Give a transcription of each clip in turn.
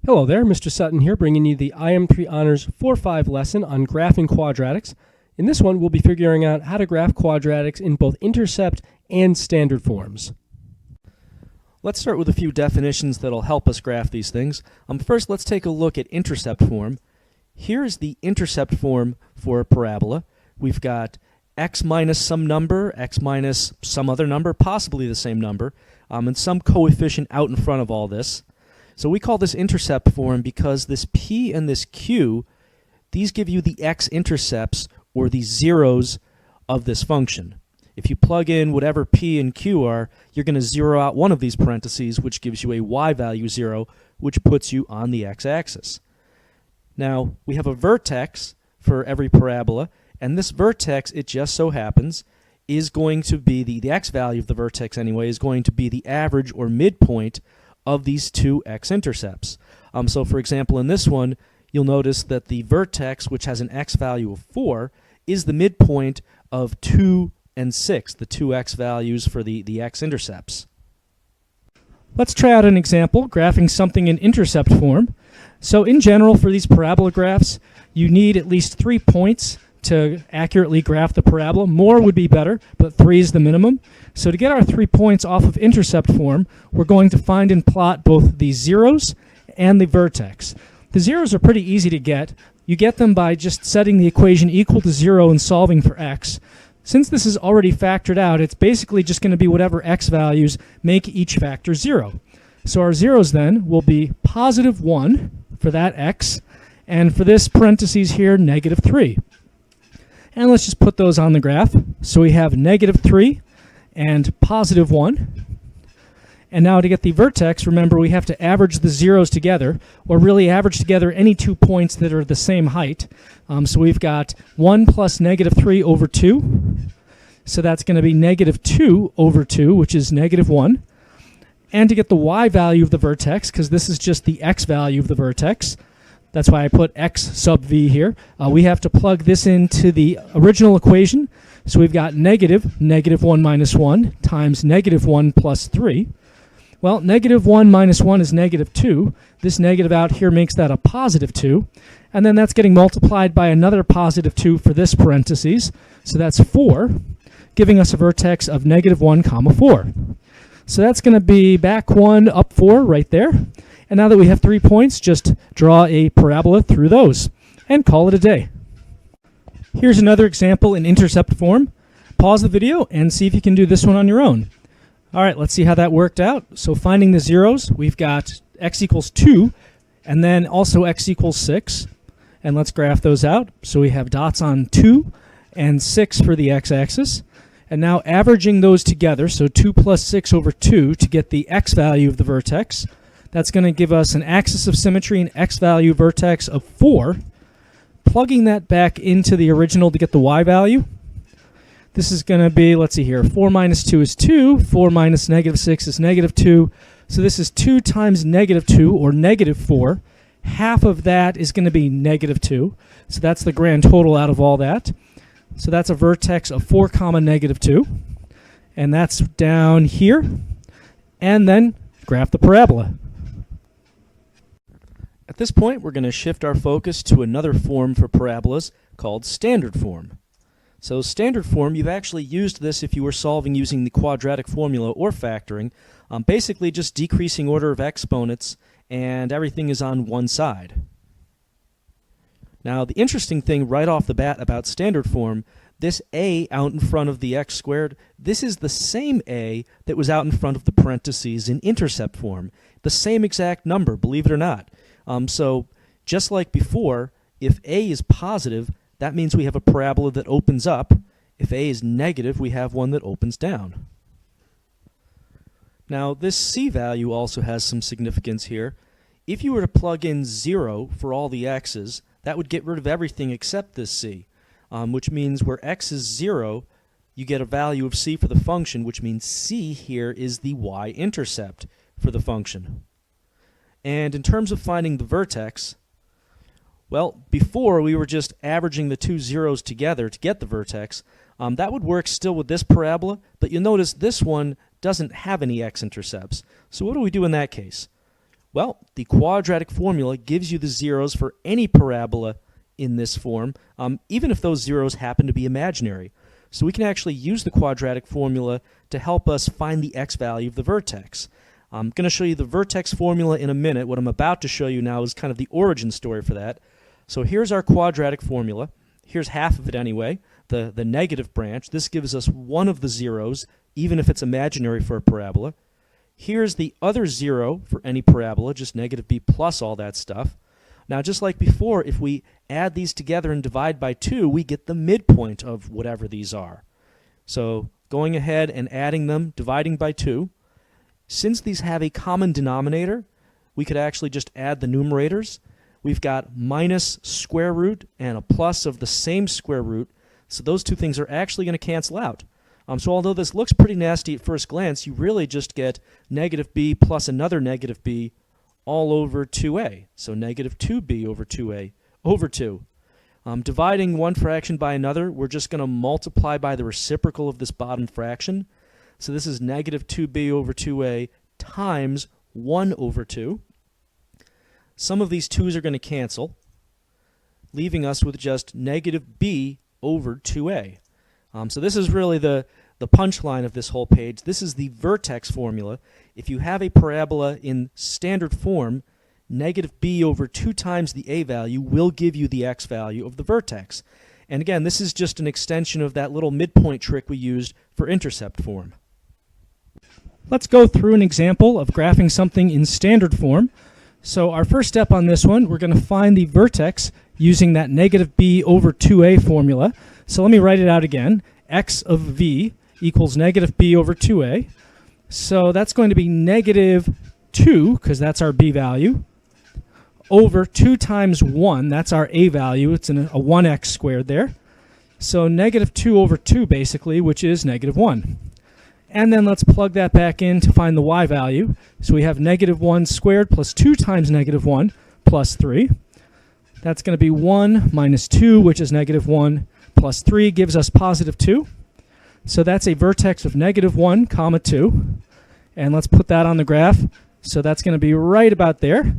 Hello there, Mr. Sutton here, bringing you the IM3 Honors 4-5 lesson on graphing quadratics. In this one, we'll be figuring out how to graph quadratics in both intercept and standard forms. Let's start with a few definitions that'll help us graph these things. First, let's take a look at intercept form. Here's the intercept form for a parabola. We've got x minus some number, x minus some other number, possibly the same number, and some coefficient out in front of all this. So we call this intercept form because this p and this q, these give you the x-intercepts, or the zeros of this function. If you plug in whatever p and q are, you're going to zero out one of these parentheses, which gives you a y value 0, which puts you on the x-axis. Now, we have a vertex for every parabola, and this vertex, it just so happens, is going to be, the x value of the vertex anyway, is going to be the average or midpoint of these two x-intercepts. So for example, in this one, you'll notice that the vertex, which has an x value of 4, is the midpoint of 2 and 6, the two x values for the x-intercepts. Let's try out an example, graphing something in intercept form. So in general, for these parabola graphs, you need at least 3 points to accurately graph the parabola. More would be better, but 3 is the minimum. So to get our 3 points off of intercept form, we're going to find and plot both the zeros and the vertex. The zeros are pretty easy to get. You get them by just setting the equation equal to 0 and solving for x. Since this is already factored out, it's basically just going to be whatever x values make each factor 0. So our zeros then will be positive 1 for that x, and for this parentheses here, negative 3. And let's just put those on the graph. So we have negative 3 and positive 1. And now to get the vertex, remember we have to average the zeros together, or really average together any 2 points that are the same height. So we've got 1 plus negative 3 over 2. So that's going to be negative 2 over 2, which is negative 1. And to get the y value of the vertex, because this is just the x value of the vertex, that's why I put x sub v here, we have to plug this into the original equation. So we've got negative 1 minus 1 times negative 1 plus 3. Well, negative 1 minus 1 is negative 2. This negative out here makes that a positive 2. And then that's getting multiplied by another positive 2 for this parentheses. So that's 4, giving us a vertex of negative 1 comma 4. So that's going to be back 1, up 4 right there. And now that we have 3 points, just draw a parabola through those and call it a day. Here's another example in intercept form. Pause the video and see if you can do this one on your own. All right, let's see how that worked out. So finding the zeros, we've got x equals 2, and then also x equals 6. And let's graph those out. So we have dots on 2 and 6 for the x-axis. And now averaging those together, so 2 plus 6 over 2 to get the x value of the vertex. That's going to give us an axis of symmetry, an x value vertex of 4. Plugging that back into the original to get the y value. This is going to be, let's see here, 4 minus 2 is 2. 4 minus negative 6 is negative 2. So this is 2 times negative 2, or negative 4. Half of that is going to be negative 2. So that's the grand total out of all that. So that's a vertex of 4 comma negative 2. And that's down here. And then graph the parabola. At this point, we're going to shift our focus to another form for parabolas called standard form. So standard form, you've actually used this if you were solving using the quadratic formula or factoring, basically just decreasing order of exponents, and everything is on one side. Now, the interesting thing right off the bat about standard form, this a out in front of the x squared, this is the same a that was out in front of the parentheses in intercept form. The same exact number, believe it or not. So just like before, if a is positive, that means we have a parabola that opens up. If a is negative, we have one that opens down. Now, this c value also has some significance here. If you were to plug in 0 for all the x's, that would get rid of everything except this c, which means where x is 0, you get a value of c for the function, which means c here is the y-intercept for the function. And in terms of finding the vertex, well, before we were just averaging the two zeros together to get the vertex. That would work still with this parabola, but you'll notice this one doesn't have any x-intercepts. So what do we do in that case? Well, the quadratic formula gives you the zeros for any parabola in this form, even if those zeros happen to be imaginary. So we can actually use the quadratic formula to help us find the x value of the vertex. I'm going to show you the vertex formula in a minute. What I'm about to show you now is kind of the origin story for that. So here's our quadratic formula. Here's half of it anyway, the negative branch. This gives us one of the zeros, even if it's imaginary for a parabola. Here's the other zero for any parabola, just negative b plus all that stuff. Now, just like before, if we add these together and divide by 2, we get the midpoint of whatever these are. So going ahead and adding them, dividing by 2. Since these have a common denominator, we could actually just add the numerators. We've got minus square root and a plus of the same square root, so those two things are actually going to cancel out. So although this looks pretty nasty at first glance, you really just get negative b plus another negative b all over 2a. So negative 2b over 2a over 2. Dividing one fraction by another, we're just going to multiply by the reciprocal of this bottom fraction. So this is negative 2b over 2a times 1 over 2. Some of these 2's are going to cancel, leaving us with just negative b over 2a. So this is really the punchline of this whole page. This is the vertex formula. If you have a parabola in standard form, negative b over 2 times the a value will give you the x value of the vertex. And again, this is just an extension of that little midpoint trick we used for intercept form. Let's go through an example of graphing something in standard form. So our first step on this one, we're going to find the vertex using that negative b over 2a formula. So let me write it out again. X of v equals negative b over 2a. So that's going to be negative 2, because that's our b value, over 2 times 1, that's our a value. It's a 1x squared there. So negative 2 over 2, basically, which is negative 1. And then let's plug that back in to find the y value. So we have negative 1 squared plus 2 times negative 1 plus 3. That's going to be 1 minus 2, which is negative 1, plus 3 gives us positive 2. So that's a vertex of negative 1, comma 2. And let's put that on the graph. So that's going to be right about there.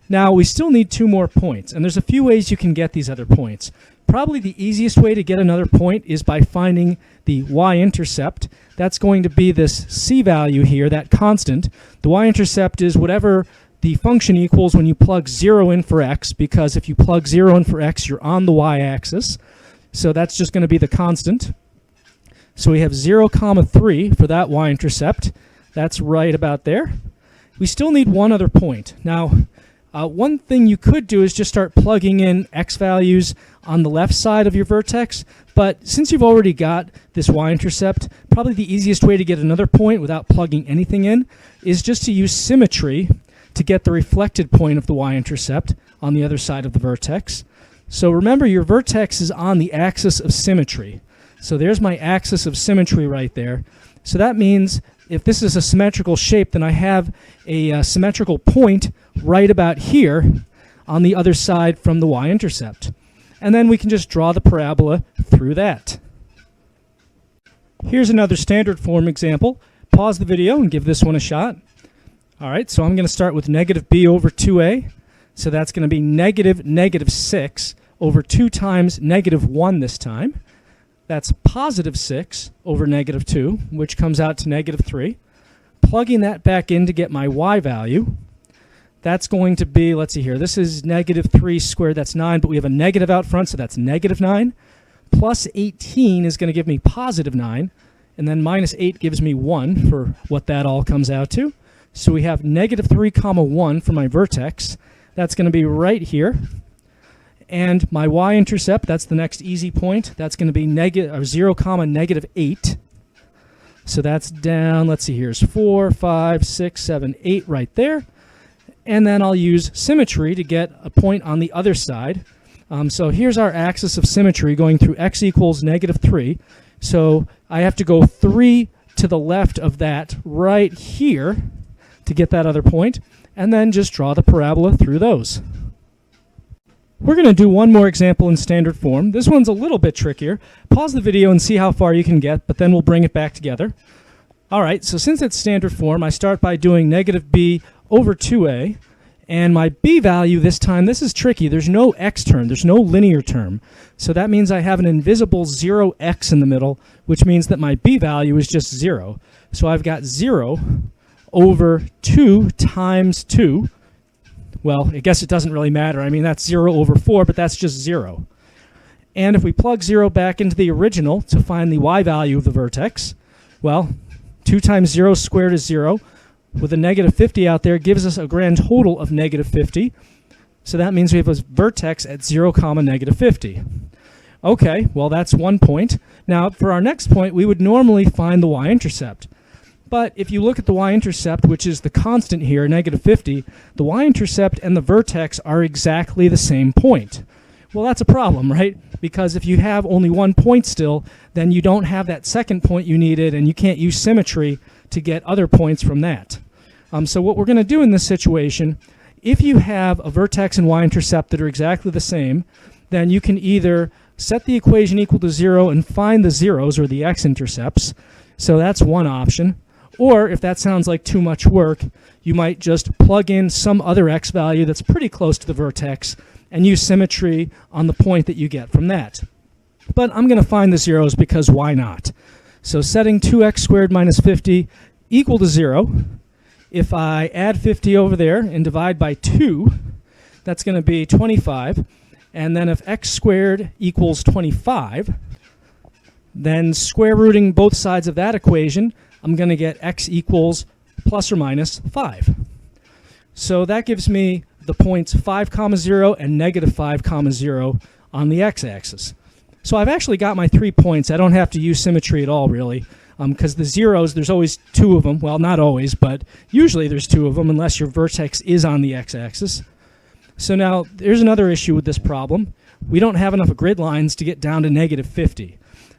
Now, we still need 2 more points. And there's a few ways you can get these other points. Probably the easiest way to get another point is by finding the y-intercept. That's going to be this c value here, that constant. The y-intercept is whatever the function equals when you plug 0 in for x, because if you plug 0 in for x, you're on the y-axis. So that's just going to be the constant. So we have 0, comma 3 for that y-intercept. That's right about there. We still need one other point. Now, one thing you could do is just start plugging in x values on the left side of your vertex, but since you've already got this y-intercept, probably the easiest way to get another point without plugging anything in is just to use symmetry to get the reflected point of the y-intercept on the other side of the vertex. So remember, your vertex is on the axis of symmetry. So there's my axis of symmetry right there. So that means if this is a symmetrical shape, then I have a symmetrical point right about here on the other side from the y-intercept. And then we can just draw the parabola through that. Here's another standard form example. Pause the video and give this one a shot. All right, so I'm going to start with negative b over 2a. So that's going to be negative 6 over 2 times negative 1 this time. That's positive 6 over negative 2, which comes out to negative 3. Plugging that back in to get my y value, that's going to be, let's see here, this is negative 3 squared, that's 9, but we have a negative out front, so that's negative 9. Plus 18 is going to give me positive 9, and then minus 8 gives me 1 for what that all comes out to. So we have negative 3 comma 1 for my vertex. That's going to be right here. And my y-intercept, that's the next easy point. That's going to be 0 comma negative 8. So that's down, let's see, here's 4, 5, 6, 7, 8 right there. And then I'll use symmetry to get a point on the other side. So here's our axis of symmetry going through x equals negative 3. So I have to go 3 to the left of that right here to get that other point, and then just draw the parabola through those. We're going to do one more example in standard form. This one's a little bit trickier. Pause the video and see how far you can get, but then we'll bring it back together. All right, so since it's standard form, I start by doing negative b over 2a. And my b value this time, this is tricky. There's no x term. There's no linear term. So that means I have an invisible 0x in the middle, which means that my b value is just 0. So I've got 0 over 2 times 2. Well, I guess it doesn't really matter. I mean, that's 0 over 4, but that's just 0. And if we plug 0 back into the original to find the y value of the vertex, well, 2 times 0 squared is 0. With a negative 50 out there gives us a grand total of negative 50. So that means we have a vertex at 0, negative 50. Okay, well that's 1 point. Now for our next point, we would normally find the y-intercept. But if you look at the y-intercept, which is the constant here, negative 50, the y-intercept and the vertex are exactly the same point. Well, that's a problem, right? Because if you have only 1 point still, then you don't have that second point you needed, and you can't use symmetry to get other points from that. So what we're going to do in this situation, if you have a vertex and y-intercept that are exactly the same, then you can either set the equation equal to 0 and find the zeros, or the x-intercepts. So that's one option. Or if that sounds like too much work, you might just plug in some other x value that's pretty close to the vertex and use symmetry on the point that you get from that. But I'm going to find the zeros because why not? So setting 2x squared minus 50 equal to 0, if I add 50 over there and divide by 2, that's going to be 25. And then if x squared equals 25, then square rooting both sides of that equation, I'm going to get x equals plus or minus 5. So that gives me the points 5, 0 and negative 5, 0 on the x-axis. So I've actually got my 3 points. I don't have to use symmetry at all, really, because the zeros, there's always 2 of them. Well, not always, but usually there's 2 of them unless your vertex is on the x-axis. So now there's another issue with this problem. We don't have enough grid lines to get down to negative 50.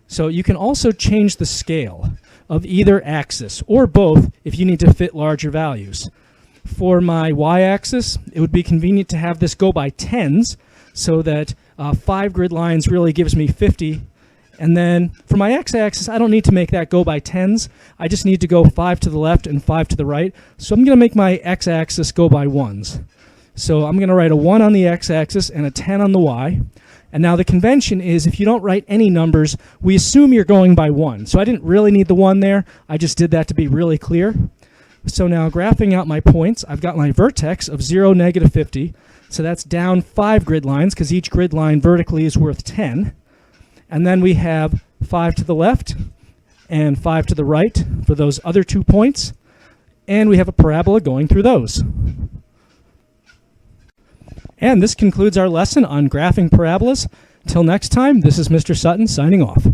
So you can also change the scale of either axis, or both if you need to fit larger values. For my y-axis, it would be convenient to have this go by tens, so that 5 grid lines really gives me 50. And then for my x-axis, I don't need to make that go by tens. I just need to go 5 to the left and 5 to the right. So I'm going to make my x-axis go by ones. So I'm going to write a 1 on the x-axis and a 10 on the y. And now the convention is if you don't write any numbers, we assume you're going by 1. So I didn't really need the 1 there. I just did that to be really clear. So now graphing out my points, I've got my vertex of 0, negative 50. So that's down 5 grid lines because each grid line vertically is worth 10. And then we have 5 to the left and 5 to the right for those other 2 points. And we have a parabola going through those. And this concludes our lesson on graphing parabolas. Till next time, this is Mr. Sutton signing off.